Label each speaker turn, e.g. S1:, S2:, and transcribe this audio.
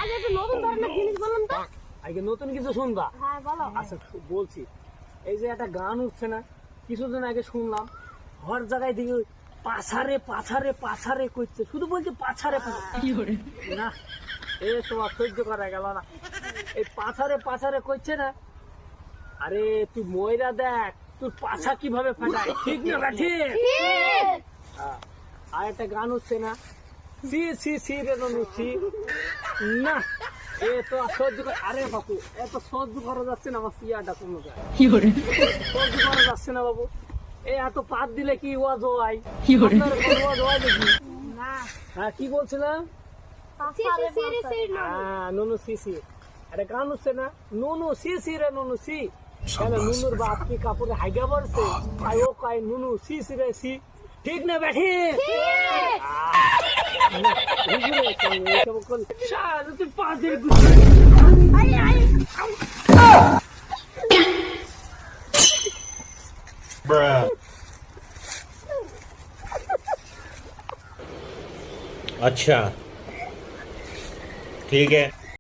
S1: আগে একটু নতুন ধরনের জিনিস বলুন তো।
S2: আগে নতুন কিছু শুনবা?
S1: হ্যাঁ বলো।
S2: আচ্ছা বলছি, এই যে একটা গান উঠছে না, কিছুদিন আগে শুনলাম, হর জায়গায় দিকে পাছারে পাছারে পাছারে করছে, শুধু বলছে পাছারে পাছারে। না এ তোমার সহ্য করা গেল না, এই পাছারে পাছারে করছে না। আরে তুই ময়রা দেখ তোর পাছা কিভাবে ফাটায়, ঠিক না ব্যাঠি? আর একটা গান উঠছে না, সি সি সি রে ননু সি। না এ তো আর সহ্য করে, আরে বাপু এত সহ্য করা যাচ্ছে না, আমার সিয়াটা কোনো যায় সহ্য করা যাচ্ছে না বাবু। এ এত পাত দিলে কি ওয়াজ হয়? আপনার কোনো ওয়াজ হয় নাকি?
S1: না
S2: হ্যাঁ কি বলছিলাম?
S1: পাছারে পাছারে।
S2: হ্যাঁ নুনু সি সি, একটা গান উঠছে না, নুনু সি সি রে নুনু সি। কেন নুনুর বাপ কি কাপড়ে হাইগা পড়ছে, তাই ও কয় নুনু সি সি রে সি, ঠিক না ব্যাঠি? তুই পাঁচের
S3: अच्छा ठीक है।